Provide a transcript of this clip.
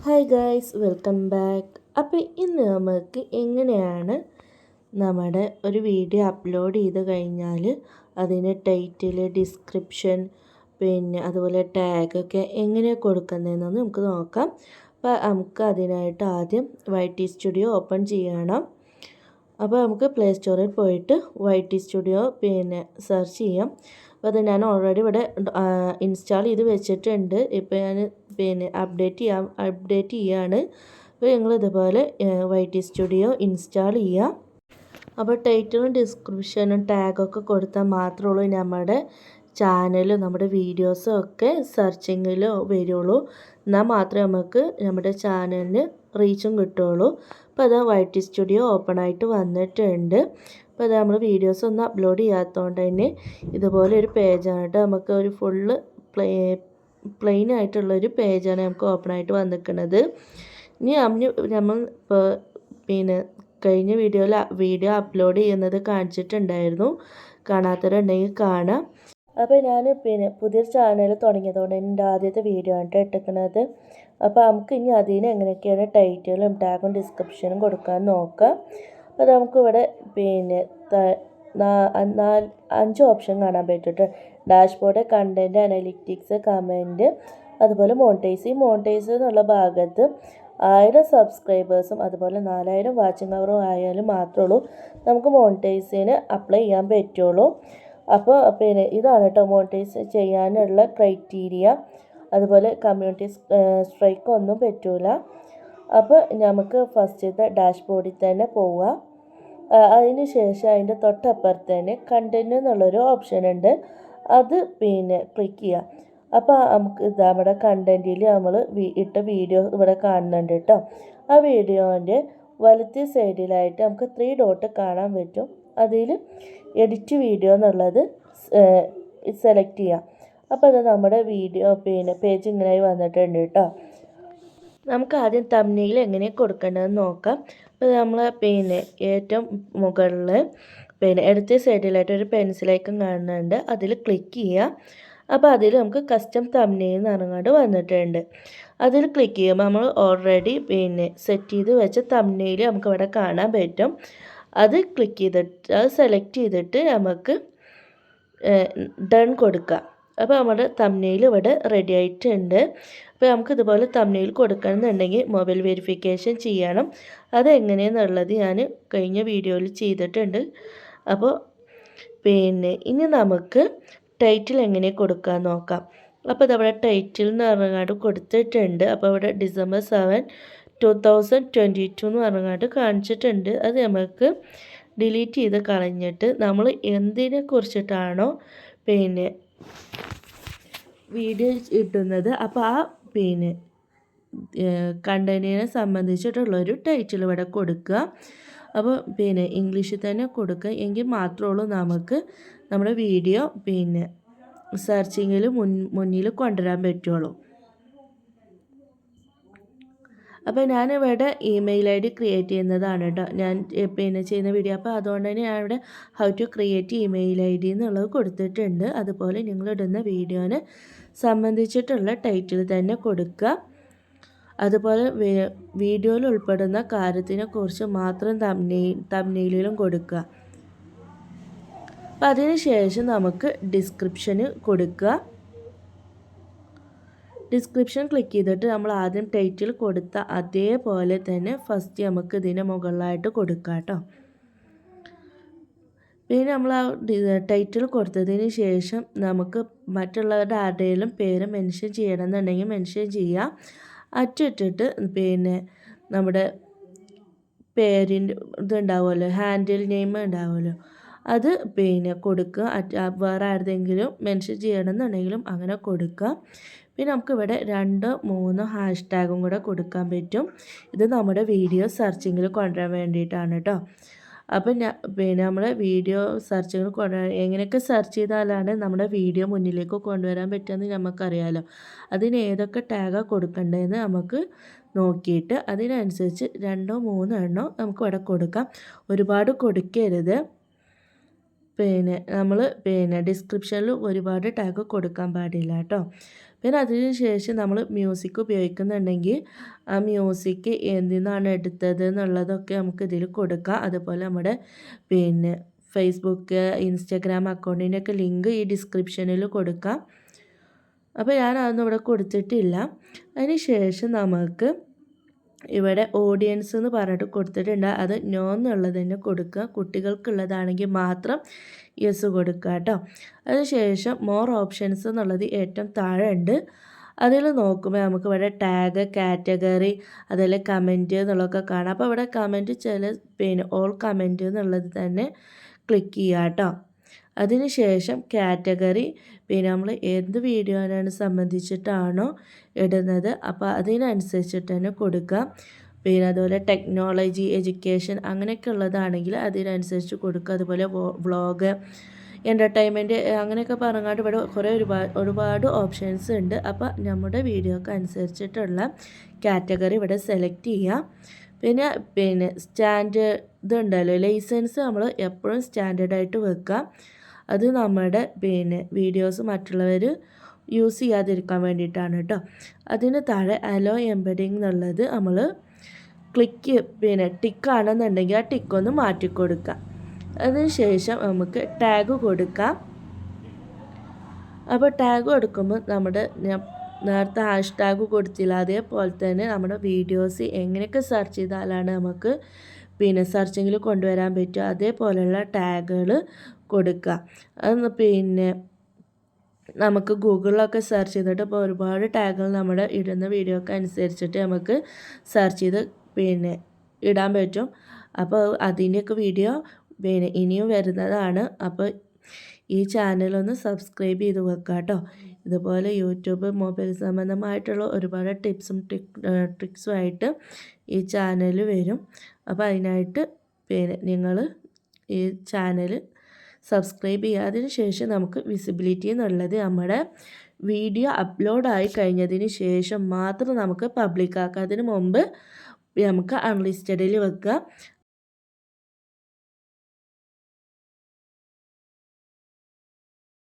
Hi guys, welcome back. അപ്പോൾ ഇന്ന് നമുക്ക് എങ്ങനെയാണ് നമ്മുടെ ഒരു വീഡിയോ അപ്ലോഡ് ചെയ്ത് കഴിഞ്ഞാൽ അതിന് ടൈറ്റിൽ, ഡിസ്ക്രിപ്ഷൻ, പിന്നെ അതുപോലെ ടാഗൊക്കെ എങ്ങനെ കൊടുക്കുന്നതെന്ന് നമുക്ക് നോക്കാം. അപ്പോൾ നമുക്ക് അതിനായിട്ട് ആദ്യം YT സ്റ്റുഡിയോ ഓപ്പൺ ചെയ്യണം. അപ്പോൾ നമുക്ക് പ്ലേ സ്റ്റോറിൽ പോയിട്ട് YT സ്റ്റുഡിയോ സെർച്ച് ചെയ്യാം. അപ്പോൾ അത് ഞാൻ ഓൾറെഡി ഇവിടെ ഇൻസ്റ്റാൾ ചെയ്ത് വെച്ചിട്ടുണ്ട്. ഇപ്പോൾ ഞാൻ അപ്ഡേറ്റ് ചെയ്യാണ്. അപ്പോൾ നിങ്ങൾ ഇതുപോലെ YT സ്റ്റുഡിയോ ഇൻസ്റ്റാൾ ചെയ്യുക. അപ്പോൾ ടൈറ്റിലും ഡിസ്ക്രിപ്ഷനും ടാഗൊക്കെ കൊടുത്താൽ മാത്രമേ ഉള്ളൂ നമ്മുടെ ചാനലും നമ്മുടെ വീഡിയോസും ഒക്കെ സെർച്ചിങ്ങിലോ വരുള്ളൂ. എന്നാൽ മാത്രമേ നമുക്ക് നമ്മുടെ ചാനലിന് റീച്ചും കിട്ടുള്ളൂ. അപ്പോൾ അത് YT സ്റ്റുഡിയോ ഓപ്പൺ ആയിട്ട് വന്നിട്ടുണ്ട്. അപ്പോൾ അത് നമ്മൾ വീഡിയോസ് ഒന്നും അപ്ലോഡ് ചെയ്യാത്തതുകൊണ്ട് തന്നെ ഇതുപോലെ ഒരു പേജാണ് കേട്ടോ. നമുക്ക് ഒരു ഫുള്ള് പ്ലെയിൻ ആയിട്ടുള്ളൊരു പേജാണ് നമുക്ക് ഓപ്പൺ ആയിട്ട് വന്നിരിക്കുന്നത്. ഇനി നമ്മൾ കഴിഞ്ഞ വീഡിയോ അപ്ലോഡ് ചെയ്യുന്നത് കാണിച്ചിട്ടുണ്ടായിരുന്നു. കാണാത്തവരുണ്ടെങ്കിൽ കാണാം. അപ്പോൾ ഞാൻ പുതിയൊരു ചാനൽ തുടങ്ങിയതുകൊണ്ട് എൻ്റെ ആദ്യത്തെ വീഡിയോ ആണ് ഇട്ടിരിക്കുന്നത്. അപ്പോൾ നമുക്ക് ഇനി അതിന് എങ്ങനെയൊക്കെയാണ് ടൈറ്റിലും ടാഗും ഡിസ്ക്രിപ്ഷനും കൊടുക്കാൻ നോക്കാം. അപ്പോൾ നമുക്കിവിടെ 5 ഓപ്ഷൻ കാണാൻ പറ്റിയിട്ട് ഡാഷ്ബോർഡ്, കണ്ടൻറ്റ്, അനലിറ്റിക്സ്, കമൻറ്റ്, അതുപോലെ മോണിറ്റൈസ് എന്നുള്ള ഭാഗത്ത് 1000 സബ്സ്ക്രൈബേഴ്സും അതുപോലെ 4000 വാച്ചിങ് അവറും ആയാലും മാത്രമേ ഉള്ളൂ നമുക്ക് മോണിറ്റൈസിന് അപ്ലൈ ചെയ്യാൻ പറ്റുള്ളൂ. അപ്പോൾ ഇതാണ് കേട്ടോ മോണിറ്റൈസ് ചെയ്യാനുള്ള ക്രൈറ്റീരിയ. അതുപോലെ കമ്മ്യൂണിറ്റി സ്ട്രൈക്ക് ഒന്നും പറ്റൂല. അപ്പോൾ നമുക്ക് ഫസ്റ്റത്തെ ഡാഷ്ബോർഡിൽ തന്നെ പോവുക. അതിന് ശേഷം അതിൻ്റെ തൊട്ടപ്പുറത്ത് തന്നെ കണ്ടൻറ്റ് എന്നുള്ളൊരു ഓപ്ഷൻ ഉണ്ട്. അത് ക്ലിക്ക് ചെയ്യുക. അപ്പോൾ നമുക്ക് നമ്മുടെ കണ്ടൻറ്റിൽ നമ്മൾ ഇട്ട വീഡിയോ ഇവിടെ കാണുന്നുണ്ട് കേട്ടോ. ആ വീഡിയോൻ്റെ വലത്തെ സൈഡിലായിട്ട് നമുക്ക് 3 ഡോട്ട് കാണാൻ പറ്റും. അതിൽ എഡിറ്റ് വീഡിയോ എന്നുള്ളത് സെലക്ട് ചെയ്യാം. അപ്പോൾ അത് നമ്മുടെ വീഡിയോ പേജ് ഇങ്ങനെയായി വന്നിട്ടുണ്ട് കേട്ടോ. നമുക്ക് ആദ്യം തംബ്നെയിൽ എങ്ങനെ കൊടുക്കേണ്ടതെന്ന് നോക്കാം. അപ്പോൾ നമ്മൾ ഏറ്റവും മുകളിൽ ഇടത്തെ സൈഡിലായിട്ട് ഒരു പെൻസിൽ ഐക്കൺ കാണുന്നുണ്ട്. അതിൽ ക്ലിക്ക് ചെയ്യുക. അപ്പോൾ അതിൽ നമുക്ക് കസ്റ്റം തംബ്നെയിൽ എന്ന് പറഞ്ഞുകൊണ്ട് വന്നിട്ടുണ്ട്. അതിൽ ക്ലിക്ക് ചെയ്യുമ്പോൾ നമ്മൾ ഓൾറെഡി സെറ്റ് ചെയ്ത് വെച്ച തംബ്നെയിൽ നമുക്ക് ഇവിടെ കാണാൻ പറ്റും. അത് ക്ലിക്ക് ചെയ്തിട്ട് അത് സെലക്ട് ചെയ്തിട്ട് നമുക്ക് ഡൺ കൊടുക്കാം. അപ്പോൾ നമ്മുടെ തംബ്നെയിൽ ഇവിടെ റെഡി ആയിട്ടുണ്ട്. അപ്പോൾ നമുക്ക് ഇതുപോലെ തംബ്നെയിൽ കൊടുക്കണമെന്നുണ്ടെങ്കിൽ മൊബൈൽ വെരിഫിക്കേഷൻ ചെയ്യണം. അതെങ്ങനെയെന്നുള്ളത് ഞാൻ കഴിഞ്ഞ വീഡിയോയിൽ ചെയ്തിട്ടുണ്ട്. അപ്പോൾ ഇനി നമുക്ക് ടൈറ്റിൽ എങ്ങനെ കൊടുക്കാൻ നോക്കാം. അപ്പോൾ ഇതവിടെ ടൈറ്റിൽ എന്ന് പറഞ്ഞാൽ കൊടുത്തിട്ടുണ്ട്. അപ്പോൾ ഇവിടെ December 7, 2022 എന്ന് പറഞ്ഞാൽ കാണിച്ചിട്ടുണ്ട്. അത് നമുക്ക് ഡിലീറ്റ് ചെയ്ത് കളഞ്ഞിട്ട് നമ്മൾ എന്തിനെ കുറിച്ചിട്ടാണോ വീഡിയോ ഇടുന്നത് അപ്പോൾ ആ കണ്ടന്റിനെ സംബന്ധിച്ചിട്ടുള്ളൊരു ടൈറ്റിൽ ഇവിടെ കൊടുക്കുക. അപ്പോൾ ഇംഗ്ലീഷിൽ തന്നെ കൊടുക്കുക. എങ്കിൽ മാത്രമേ ഉള്ളൂ നമുക്ക് നമ്മുടെ വീഡിയോ സെർച്ചിങ്ങിൽ മുന്നിൽ കൊണ്ടുവരാൻ പറ്റുള്ളൂ. അപ്പോൾ ഞാനിവിടെ ഇമെയിൽ ID ക്രിയേറ്റ് ചെയ്യുന്നതാണ് കേട്ടോ ഞാൻ ചെയ്യുന്ന വീഡിയോ. അപ്പോൾ അതുകൊണ്ട് തന്നെ ഞാൻ ഇവിടെ how to create email ID എന്നുള്ളത് കൊടുത്തിട്ടുണ്ട്. അതുപോലെ നിങ്ങളിടുന്ന വീഡിയോനെ സംബന്ധിച്ചിട്ടുള്ള ടൈറ്റിൽ തന്നെ കൊടുക്കുക. അതുപോലെ വീഡിയോയിൽ ഉൾപ്പെടുന്ന കാര്യത്തിനെ കുറിച്ച് മാത്രം തംബ്നെയിലും കൊടുക്കുക. അപ്പം അതിന് ശേഷം നമുക്ക് ഡിസ്ക്രിപ്ഷന് കൊടുക്കുക. ഡിസ്ക്രിപ്ഷൻ ക്ലിക്ക് ചെയ്തിട്ട് നമ്മൾ ആദ്യം ടൈറ്റിൽ കൊടുത്ത അതേപോലെ തന്നെ ഫസ്റ്റ് നമുക്ക് ഇതിന് മുകളിലായിട്ട് കൊടുക്കാം കേട്ടോ. പിന്നെ നമ്മൾ ആ ടൈറ്റിൽ കൊടുത്തതിന് ശേഷം നമുക്ക് മറ്റുള്ളവരുടെ ആരുടെയും പേര് മെൻഷൻ ചെയ്യണമെന്നുണ്ടെങ്കിൽ മെൻഷൻ ചെയ്യുക. അറ്റിട്ടിട്ട് നമ്മുടെ പേരിൻ്റെ ഇതുണ്ടാവുമല്ലോ, ഹാൻഡിൽ നെയിം ഉണ്ടാവുമല്ലോ, അത് കൊടുക്കുക. വേറെ ആരുടെയെങ്കിലും മെൻഷൻ ചെയ്യണമെന്നുണ്ടെങ്കിലും അങ്ങനെ കൊടുക്കുക. പിന്നെ നമുക്കിവിടെ 2-3 ഹാഷ്ടാഗും കൂടെ കൊടുക്കാൻ പറ്റും. ഇത് നമ്മുടെ വീഡിയോ സെർച്ചിങ്ങിൽ കൊണ്ടുവരാൻ വേണ്ടിയിട്ടാണ് കേട്ടോ. അപ്പം നമ്മുടെ വീഡിയോ സെർച്ചിങ്ങിൽ കൊണ്ടുവരാൻ എങ്ങനെയൊക്കെ സെർച്ച് ചെയ്താലാണ് നമ്മുടെ വീഡിയോ മുന്നിലേക്ക് കൊണ്ടുവരാൻ പറ്റുമെന്ന് നമുക്കറിയാമല്ലോ. അതിന് ഏതൊക്കെ ടാഗാണ് കൊടുക്കേണ്ടതെന്ന് നമുക്ക് നോക്കിയിട്ട് അതിനനുസരിച്ച് 2-3 എണ്ണം നമുക്ക് ഇവിടെ കൊടുക്കാം. ഒരുപാട് കൊടുക്കരുത്. നമ്മൾ ഡിസ്ക്രിപ്ഷനിൽ ഒരുപാട് ടാഗ് കൊടുക്കാൻ പാടില്ല കേട്ടോ. പിന്നെ അതിന് ശേഷം നമ്മൾ മ്യൂസിക് ഉപയോഗിക്കുന്നുണ്ടെങ്കിൽ ആ മ്യൂസിക് എന്തിന്നാണ് എടുത്തത് എന്നുള്ളതൊക്കെ നമുക്ക് ഇതിൽ കൊടുക്കാം. അതുപോലെ നമ്മുടെ പിന്നെ ഫേസ്ബുക്ക്, ഇൻസ്റ്റാഗ്രാം അക്കൗണ്ടിൻ്റെയൊക്കെ ലിങ്ക് ഈ ഡിസ്ക്രിപ്ഷനിൽ കൊടുക്കാം. അപ്പോൾ ഞാൻ അതൊന്നും ഇവിടെ കൊടുത്തിട്ടില്ല. അതിന് ശേഷം നമുക്ക് ഇവിടെ ഓഡിയൻസ് എന്ന് പറഞ്ഞിട്ട് കൊടുത്തിട്ടുണ്ട്. അത് നോ എന്നുള്ളത് തന്നെ കൊടുക്കുക. കുട്ടികൾക്കുള്ളതാണെങ്കിൽ മാത്രം യെസ് കൊടുക്കുക കേട്ടോ. അതിനുശേഷം മോർ ഓപ്ഷൻസ് എന്നുള്ളത് ഏറ്റവും താഴെ ഉണ്ട്. അതിൽ നോക്കുമ്പോൾ നമുക്ക് ഇവിടെ ടാഗ്, കാറ്റഗറി, അതുപോലെ കമൻറ്റ് എന്നുള്ളതൊക്കെ കാണാം. അപ്പോൾ ഇവിടെ കമൻറ്റ് പിന്നെ ഓൾ കമൻറ്റ് എന്നുള്ളത് തന്നെ ക്ലിക്ക് ചെയ്യുക കേട്ടോ. അതിനുശേഷം കാറ്റഗറി, പിന്നെ നമ്മൾ എന്ത് വീഡിയോനാണ് സംബന്ധിച്ചിട്ടാണോ ഇടുന്നത് അപ്പോൾ അതിനനുസരിച്ചിട്ട് തന്നെ കൊടുക്കുക. പിന്നെ അതുപോലെ ടെക്നോളജി, എഡ്യൂക്കേഷൻ അങ്ങനെയൊക്കെ ഉള്ളതാണെങ്കിൽ അതിനനുസരിച്ച് കൊടുക്കുക. അതുപോലെ വ്ളോഗ്, എൻ്റർടൈൻമെൻറ്റ് അങ്ങനെയൊക്കെ പറഞ്ഞാൽ ഇവിടെ ഒരുപാട് ഓപ്ഷൻസ് ഉണ്ട്. അപ്പോൾ നമ്മുടെ വീഡിയോക്ക് അനുസരിച്ചിട്ടുള്ള കാറ്റഗറി ഇവിടെ സെലക്ട് ചെയ്യുക. പിന്നെ സ്റ്റാൻഡേർഡ് ഉണ്ടല്ലോ, ലൈസൻസ് നമ്മൾ എപ്പോഴും സ്റ്റാൻഡേർഡായിട്ട് വെക്കുക. അത് നമ്മുടെ വീഡിയോസ് മറ്റുള്ളവർ യൂസ് ചെയ്യാതിരിക്കാൻ വേണ്ടിയിട്ടാണ് കേട്ടോ. അതിന് താഴെ അലോ എംബഡിങ് എന്നുള്ളത് നമ്മൾ ടിക്കാണെന്നുണ്ടെങ്കിൽ ആ ടിക്കൊന്ന് മാറ്റിക്കൊടുക്കുക. അതിന് ശേഷം നമുക്ക് ടാഗ് കൊടുക്കാം. അപ്പോൾ ടാഗ് കൊടുക്കുമ്പോൾ നമ്മുടെ നേരത്തെ ഹാഷ് ടാഗ് കൊടുത്തില്ല, അതേപോലെ തന്നെ നമ്മുടെ വീഡിയോസ് എങ്ങനെയൊക്കെ സെർച്ച് ചെയ്താലാണ് നമുക്ക് സെർച്ചിങ്ങിൽ കൊണ്ടുവരാൻ പറ്റുക അതേപോലെയുള്ള ടാഗുകൾ കൊടുക്കുക. അത് നമുക്ക് ഗൂഗിളിലൊക്കെ സെർച്ച് ചെയ്തിട്ട് ഇപ്പോൾ ഒരുപാട് ടാഗുകൾ നമ്മുടെ ഇടുന്ന വീഡിയോക്ക് അനുസരിച്ചിട്ട് നമുക്ക് സെർച്ച് ചെയ്ത് ഇടാൻ പറ്റും. അപ്പോൾ അതിൻ്റെയൊക്കെ വീഡിയോ ഇനിയും വരുന്നതാണ്. അപ്പോൾ ഈ ചാനലൊന്ന് സബ്സ്ക്രൈബ് ചെയ്ത് വെക്കുക കേട്ടോ. ഇതുപോലെ യൂട്യൂബ്, മൊബൈൽ സംബന്ധമായിട്ടുള്ള ഒരുപാട് ടിപ്സും ട്രിക്സുമായിട്ട് ഈ ചാനൽ വരും. അപ്പോൾ അതിനായിട്ട് നിങ്ങൾ ഈ ചാനൽ സബ്സ്ക്രൈബ് ചെയ്യുക. അതിന് ശേഷം നമുക്ക് വിസിബിലിറ്റി എന്നുള്ളത് നമ്മുടെ വീഡിയോ അപ്ലോഡായി കഴിഞ്ഞതിന് ശേഷം മാത്രം നമുക്ക് പബ്ലിക് ആക്കാം. അതിന് മുമ്പ് നമുക്ക് അൺലിസ്റ്റഡിൽ വെക്കുക.